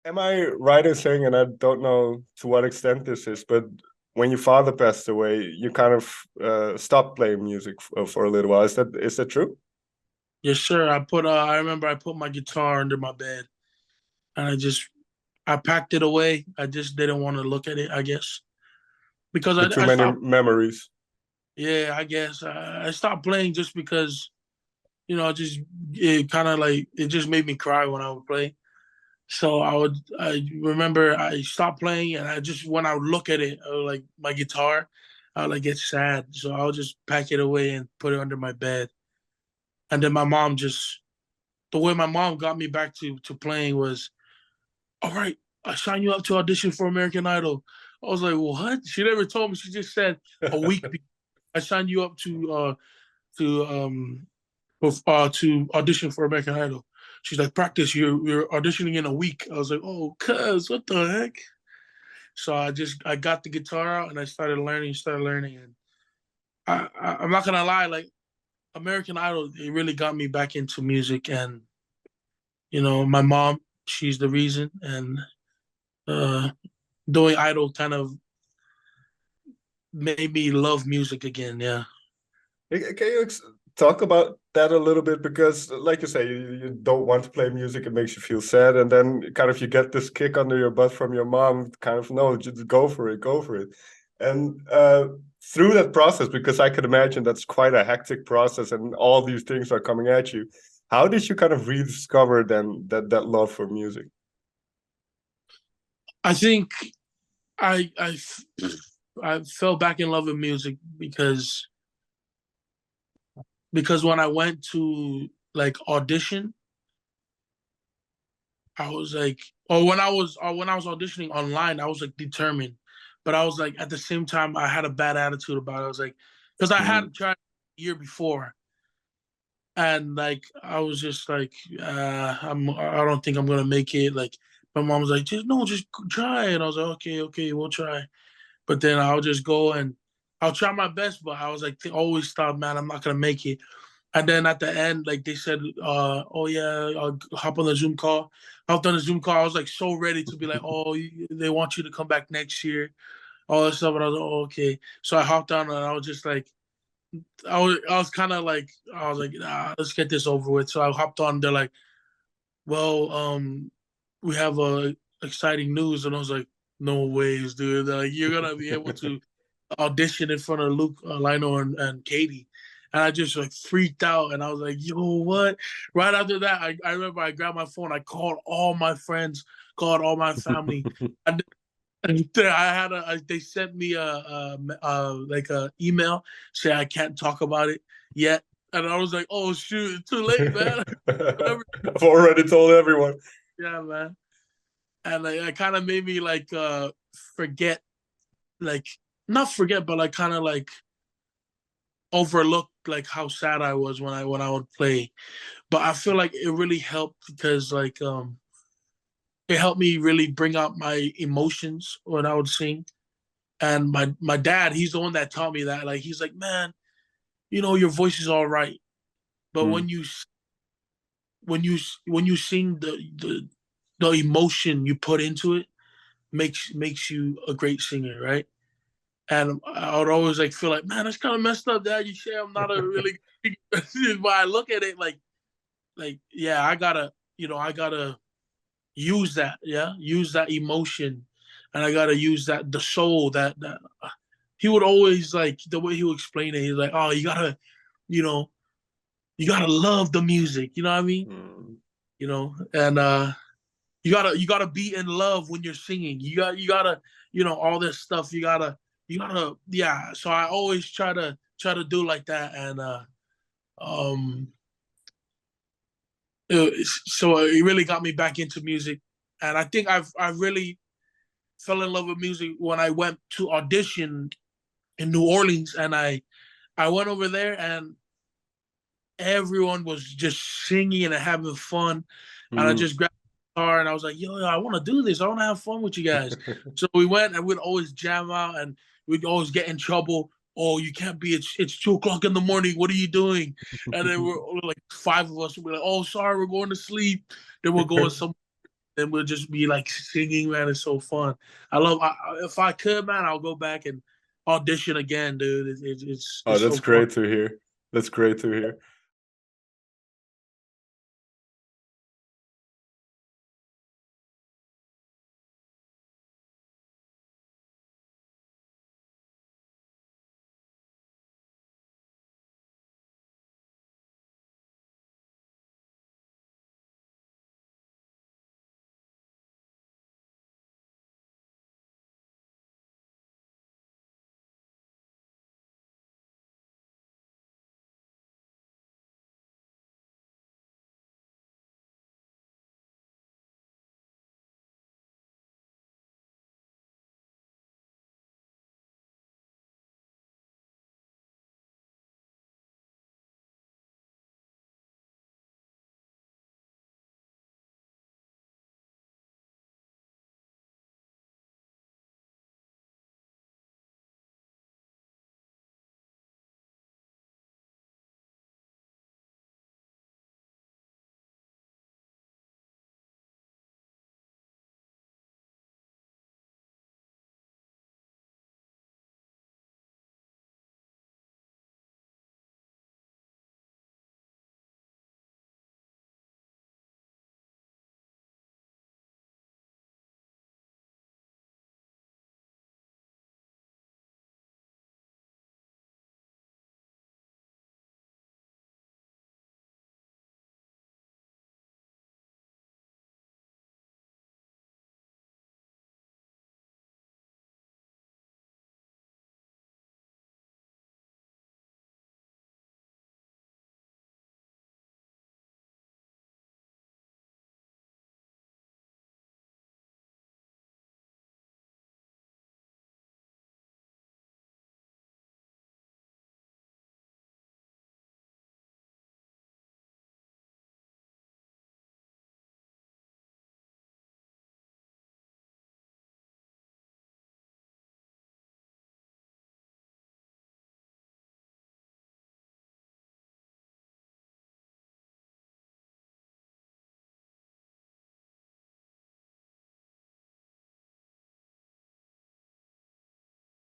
Am I right in saying, and I don't know to what extent this is, but when your father passed away, you kind of stopped playing music for a little while. Is that true? Yes, sir. I remember I put my guitar under my bed and I packed it away. I just didn't want to look at it, I guess. Because With too I many stopped, memories. yeah, I guess. I stopped playing just because, just it kind of like, it just made me cry when I would play. So I remember I stopped playing and when I would look at it, like my guitar, I would like get sad. So I would just pack it away and put it under my bed. And then the way my mom got me back to playing was, all right, I signed you up to audition for American Idol. I was like, what? She never told me. She just said a week before, I signed you up to to audition for American Idol. She's like, practice. You're auditioning in a week. I was like, oh, cuz what the heck? So I got the guitar out and I started learning, and I'm not gonna lie, like American Idol, it really got me back into music, and my mom, she's the reason, and uh, doing Idol kind of made me love music again. Yeah. Can you talk about that a little bit? Because, like you say, you don't want to play music, it makes you feel sad, and then kind of you get this kick under your butt from your mom, kind of, no, just go for it, go for it. And through that process, because I could imagine that's quite a hectic process, and all these things are coming at you. How did you kind of rediscover then that love for music? I think I I I fell back in love with music because when I went to like audition, I was like, or when I was auditioning online, I was like determined, but I was like at the same time I had a bad attitude about it. I was like, because I Mm. had tried a year before, and like I was just like, I don't think I'm gonna make it. Like my mom was like, just try, and I was like, okay, okay, we'll try. But then I'll just go and I'll try my best, but I was like, they always thought, man, I'm not gonna make it. And then at the end, like they said, oh yeah, I'll hop on the Zoom call. I hopped on the Zoom call. I was like so ready to be like, oh, they want you to come back next year, all that stuff. And I was like, oh, okay. So I hopped on and I was just like, I was kind of like, I was like, nah, let's get this over with. So I hopped on. They're like, well, we have exciting news, and I was like, no ways, dude. They're like, you're gonna be able to audition in front of Luke, Lionel, and Katie. And I just like freaked out, and I was like, "Yo, what?" Right after that, I remember I grabbed my phone, I called all my friends, called all my family, and they sent me like a email saying I can't talk about it yet, and I was like, "Oh shoot, it's too late, man." Whatever. I've already told everyone. Yeah, man. And like, it kind of made me like forget, like not forget, but like kind of like overlooked like how sad I was when I would play. But I feel like it really helped because like it helped me really bring out my emotions when I would sing. And my dad, he's the one that taught me that. Like he's like, man, your voice is all right, but Mm. when you sing, the emotion you put into it makes you a great singer, right? And I would always like feel like, man, that's kind of messed up, Dad. You say I'm not a really, but I look at it like, yeah, I gotta use that, yeah, use that emotion, and I gotta use the soul that he would always like the way he would explain it. He's like, oh, you know, you gotta love the music. You know what I mean? Mm. And you gotta be in love when you're singing. You gotta all this stuff. You gotta yeah. So I always try to do like that, and um so it really got me back into music, and I think I really fell in love with music when I went to audition in New Orleans, and I went over there and everyone was just singing and having fun, and I Mm. just grabbed the guitar and I was like, yo, I want to do this. I want to have fun with you guys. So we went and we'd always jam out and we'd always get in trouble. Oh, you can't be. It's 2 o'clock in the morning. What are you doing? And then we're like five of us. We're like, oh, sorry, we're going to sleep. Then we're going some. then we'll just be like singing, man. It's so fun. If I could, man, I'll go back and audition again, dude. It's Oh, so that's fun. great to hear. That's great to hear.